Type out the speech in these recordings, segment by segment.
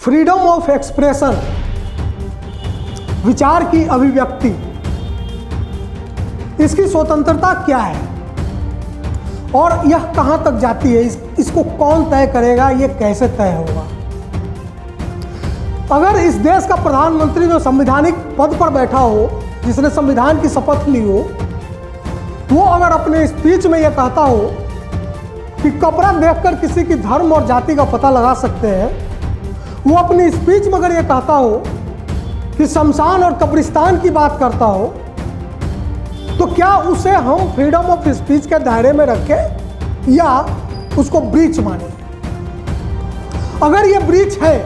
Freedom of expression, विचार की अभिव्यक्ति, इसकी स्वतंत्रता क्या है और यह कहां तक जाती है, इसको कौन तय करेगा, यह कैसे तय होगा। अगर इस देश का प्रधानमंत्री जो संवैधानिक पद पर बैठा हो, जिसने संविधान की शपथ ली हो, वो अगर अपने स्पीच में यह कहता हो कि कपड़ा देखकर किसी की धर्म और जाति का पता लगा सकते हैं, वो अपनी स्पीच में अगर यह कहता हो कि शमशान और कब्रिस्तान की बात करता हो, तो क्या उसे हम फ्रीडम ऑफ स्पीच के दायरे में रखें या उसको ब्रीच माने। अगर ये ब्रीच है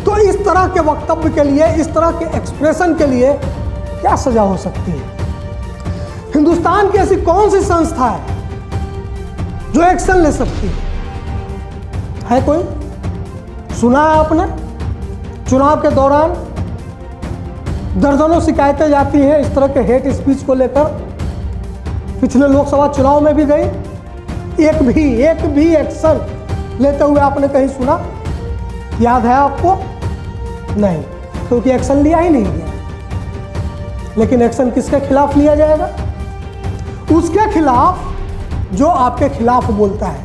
तो इस तरह के वक्तव्य के लिए, इस तरह के एक्सप्रेशन के लिए क्या सजा हो सकती है। हिंदुस्तान की ऐसी कौन सी संस्था है जो एक्शन ले सकती है कोई? सुना है आपने, चुनाव के दौरान दर्जनों शिकायतें जाती हैं इस तरह के हेट स्पीच को लेकर। पिछले लोकसभा चुनाव में भी गई, एक भी एक्शन लेते हुए आपने कहीं सुना? याद है आपको? नहीं, क्योंकि एक्शन लिया ही नहीं गया। लेकिन एक्शन किसके खिलाफ लिया जाएगा? उसके खिलाफ जो आपके खिलाफ बोलता है।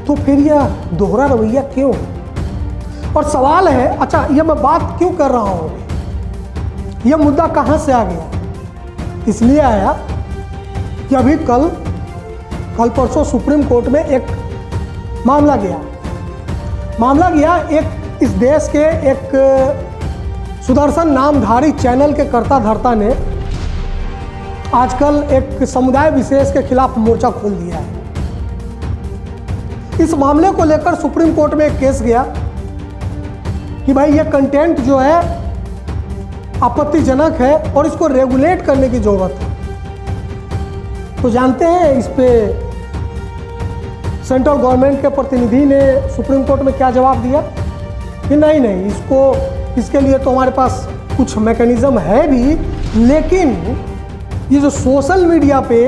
तो फिर यह दोहरा रवैया क्यों? और सवाल है, अच्छा यह मैं बात क्यों कर रहा हूं, यह मुद्दा कहां से आ गया? इसलिए आया कि अभी कल परसों सुप्रीम कोर्ट में एक मामला गया एक इस देश के एक सुदर्शन नामधारी चैनल के कर्ता धर्ता ने आजकल एक समुदाय विशेष के खिलाफ मोर्चा खोल दिया है। इस मामले को लेकर सुप्रीम कोर्ट में एक केस गया कि भाई ये कंटेंट जो है आपत्तिजनक है और इसको रेगुलेट करने की जरूरत है। तो जानते हैं इस पे सेंट्रल गवर्नमेंट के प्रतिनिधि ने सुप्रीम कोर्ट में क्या जवाब दिया कि नहीं, इसके लिए तो हमारे पास कुछ मैकेनिज्म है भी, लेकिन ये जो सोशल मीडिया पे,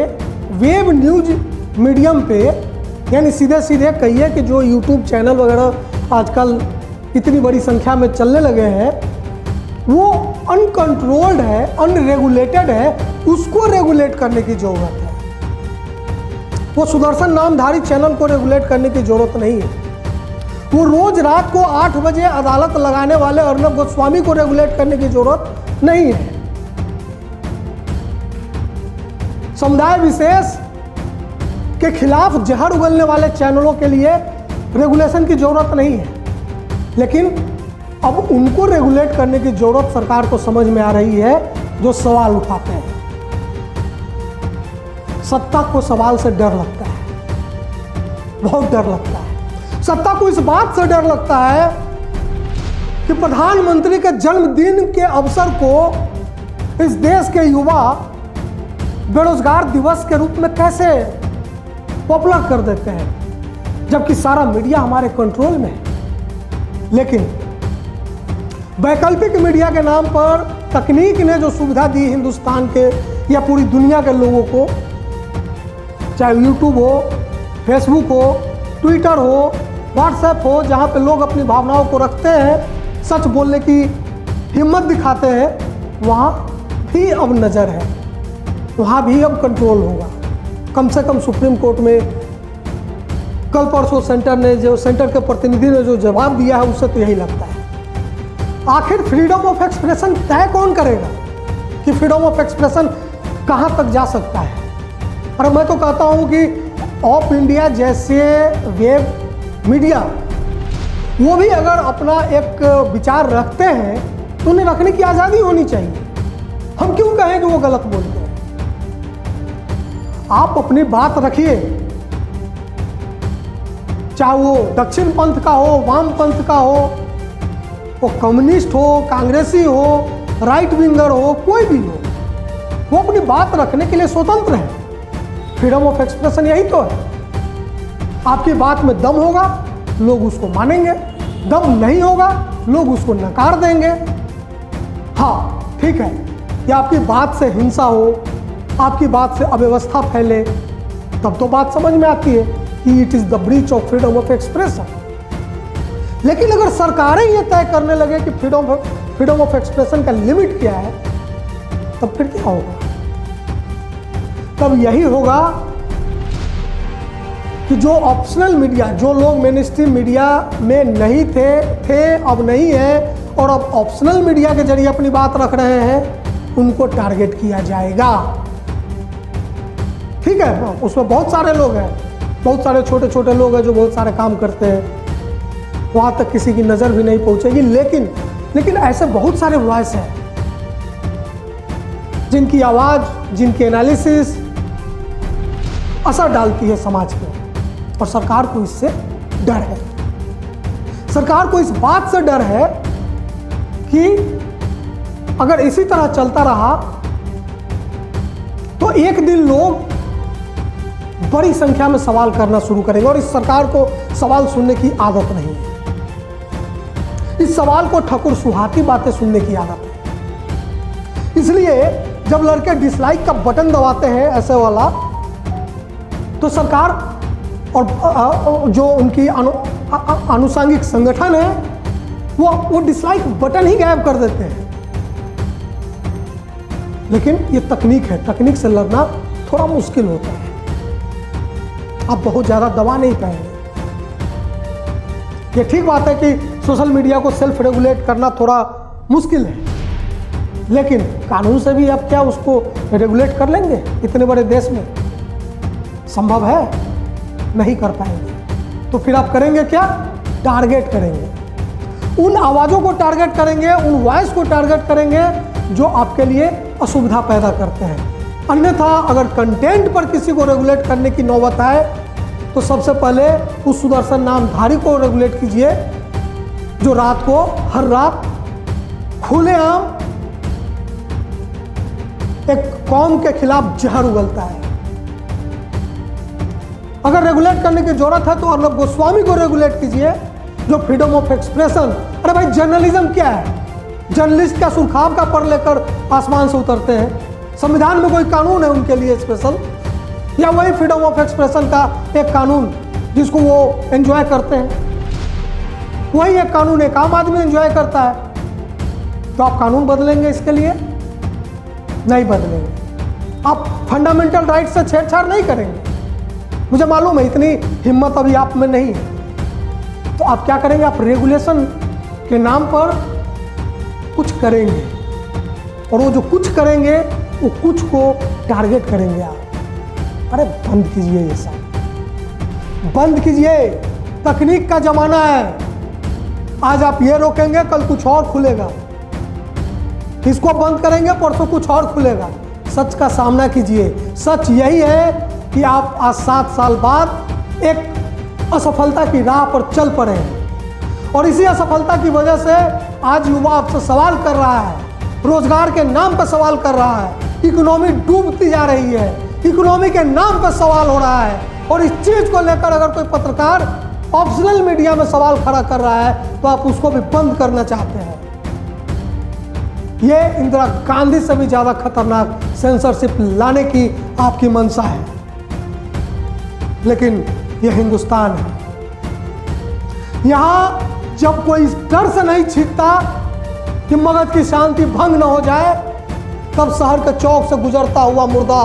वेब न्यूज मीडियम पे, यानी सीधे कहिए कि जो यूट्यूब चैनल वगैरह आजकल इतनी बड़ी संख्या में चलने लगे हैं, वो अनकंट्रोल्ड है, अनरेगुलेटेड है, उसको रेगुलेट करने की जरूरत है। वो सुदर्शन नामधारी चैनल को रेगुलेट करने की जरूरत नहीं है। वो रोज रात को 8 बजे अदालत लगाने वाले अर्नब गोस्वामी को रेगुलेट करने की जरूरत नहीं है। समुदाय विशेष के खिलाफ जहर उगलने वाले चैनलों के लिए रेगुलेशन की जरूरत नहीं है। लेकिन अब उनको रेगुलेट करने की जरूरत सरकार को समझ में आ रही है जो सवाल उठाते हैं। सत्ता को सवाल से डर लगता है, बहुत डर लगता है। सत्ता को इस बात से डर लगता है कि प्रधानमंत्री के जन्मदिन के अवसर को इस देश के युवा बेरोजगार दिवस के रूप में कैसे पॉपुलर कर देते हैं, जबकि सारा मीडिया हमारे कंट्रोल में है। लेकिन वैकल्पिक मीडिया के नाम पर तकनीक ने जो सुविधा दी हिंदुस्तान के या पूरी दुनिया के लोगों को, चाहे यूट्यूब हो, फेसबुक हो, ट्विटर हो, व्हाट्सएप हो, जहाँ पे लोग अपनी भावनाओं को रखते हैं, सच बोलने की हिम्मत दिखाते हैं, वहाँ भी अब नज़र है, वहाँ भी अब कंट्रोल होगा। कम से कम सुप्रीम कोर्ट में कल परसों सेंटर के प्रतिनिधि ने जो जवाब दिया है, उससे तो यही लगता है। आखिर फ्रीडम ऑफ एक्सप्रेशन तय कौन करेगा कि फ्रीडम ऑफ एक्सप्रेशन कहाँ तक जा सकता है? और मैं तो कहता हूँ कि ऑफ इंडिया जैसे वेब मीडिया, वो भी अगर अपना एक विचार रखते हैं तो उन्हें रखने की आज़ादी होनी चाहिए। हम क्यों कहें कि वो गलत बोलते हैं? आप अपनी बात रखिए, चाहे वो दक्षिण पंथ का हो, वाम पंथ का हो, वो कम्युनिस्ट हो, कांग्रेसी हो, राइट विंगर हो, कोई भी हो, वो अपनी बात रखने के लिए स्वतंत्र है। फ्रीडम ऑफ एक्सप्रेशन यही तो है। आपकी बात में दम होगा, लोग उसको मानेंगे, दम नहीं होगा, लोग उसको नकार देंगे। हाँ ठीक है, या आपकी बात से हिंसा हो, आपकी बात से अव्यवस्था फैले, तब तो बात समझ में आती है कि it is the breach of freedom of expression. लेकिन अगर सरकारें ये तय करने लगे कि फ्रीडम ऑफ एक्सप्रेशन का लिमिट क्या है, तब फिर क्या होगा? तब यही होगा कि जो ऑप्शनल मीडिया, जो लोग मेन स्ट्रीम मीडिया में नहीं थे अब नहीं है, और अब ऑप्शनल मीडिया के जरिए अपनी बात रख रहे हैं, उनको टारगेट किया जाएगा। ठीक है, उसमें बहुत सारे लोग हैं, बहुत सारे छोटे छोटे लोग हैं जो बहुत सारे काम करते हैं, वहाँ तक किसी की नज़र भी नहीं पहुँचेगी। लेकिन ऐसे बहुत सारे वॉइस हैं जिनकी आवाज़, जिनकी एनालिसिस असर डालती है समाज पे, और सरकार को इससे डर है। सरकार को इस बात से डर है कि अगर इसी तरह चलता रहा तो एक दिन लोग बड़ी संख्या में सवाल करना शुरू करेंगे, और इस सरकार को सवाल सुनने की आदत नहीं है। इस सवाल को ठकुर सुहाती बातें सुनने की आदत है। इसलिए जब लड़के डिसलाइक का बटन दबाते हैं ऐसे वाला, तो सरकार और जो उनकी आनुषंगिक संगठन है वो डिसलाइक बटन ही गायब कर देते हैं। लेकिन ये तकनीक है, तकनीक से लड़ना थोड़ा मुश्किल होता है, आप बहुत ज़्यादा दबा नहीं पाएंगे। ये ठीक बात है कि सोशल मीडिया को सेल्फ रेगुलेट करना थोड़ा मुश्किल है, लेकिन कानून से भी आप क्या उसको रेगुलेट कर लेंगे? इतने बड़े देश में संभव है? नहीं कर पाएंगे। तो फिर आप करेंगे क्या? टारगेट करेंगे, उन आवाज़ों को टारगेट करेंगे, उन वॉइस को टारगेट करेंगे जो आपके लिए असुविधा पैदा करते हैं। अन्यथा अगर कंटेंट पर किसी को रेगुलेट करने की नौबत आए तो सबसे पहले उस सुदर्शन नामधारी को रेगुलेट कीजिए जो रात को, हर रात खुलेआम एक कौम के खिलाफ जहर उगलता है। अगर रेगुलेट करने की जरूरत है तो अर्नब गोस्वामी को रेगुलेट कीजिए जो फ्रीडम ऑफ एक्सप्रेशन, अरे भाई जर्नलिज्म क्या है? जर्नलिस्ट क्या सुरखाब का पर लेकर आसमान से उतरते हैं? संविधान में कोई कानून है उनके लिए स्पेशल, या वही फ्रीडम ऑफ एक्सप्रेशन का एक कानून जिसको वो एंजॉय करते हैं? वही एक कानून एक आम आदमी एंजॉय करता है। तो आप कानून बदलेंगे इसके लिए? नहीं बदलेंगे। आप फंडामेंटल राइट से छेड़छाड़ नहीं करेंगे। मुझे मालूम है इतनी हिम्मत अभी आप में नहीं है। तो आप क्या करेंगे? आप रेगुलेशन के नाम पर कुछ करेंगे, और वो जो कुछ करेंगे वो कुछ को टारगेट करेंगे आप। अरे बंद कीजिए, ये सब बंद कीजिए। तकनीक का जमाना है, आज आप ये रोकेंगे कल कुछ और खुलेगा, इसको बंद करेंगे परसों कुछ और खुलेगा। सच का सामना कीजिए। सच यही है कि आप आज 7 साल बाद एक असफलता की राह पर चल पड़े हैं, और इसी असफलता की वजह से आज युवा आपसे सवाल कर रहा है, रोजगार के नाम पर सवाल कर रहा है, इकोनॉमी डूबती जा रही है, इकोनॉमी के नाम पर सवाल हो रहा है। और इस चीज को लेकर अगर कोई पत्रकार ऑप्शनल मीडिया में सवाल खड़ा कर रहा है तो आप उसको भी बंद करना चाहते हैं। ये इंदिरा गांधी से भी ज्यादा खतरनाक सेंसरशिप लाने की आपकी मंशा है, लेकिन यह हिंदुस्तान है। यहां जब कोई इस डर से नहीं छींकता कि मगध की शांति भंग न हो जाए, तब शहर के चौक से गुजरता हुआ मुर्दा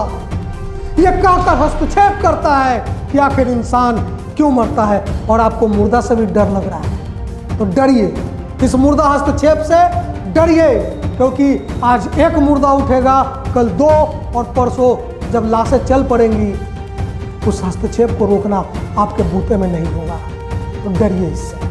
ये कहकर हस्तक्षेप करता है कि आखिर इंसान क्यों मरता है, और आपको मुर्दा से भी डर लग रहा है। तो डरिए, इस मुर्दा हस्तक्षेप से डरिए, क्योंकि आज एक मुर्दा उठेगा, कल 2, और परसों जब लाशें चल पड़ेंगी, उस हस्तक्षेप को रोकना आपके बूते में नहीं होगा। तो डरिए इससे।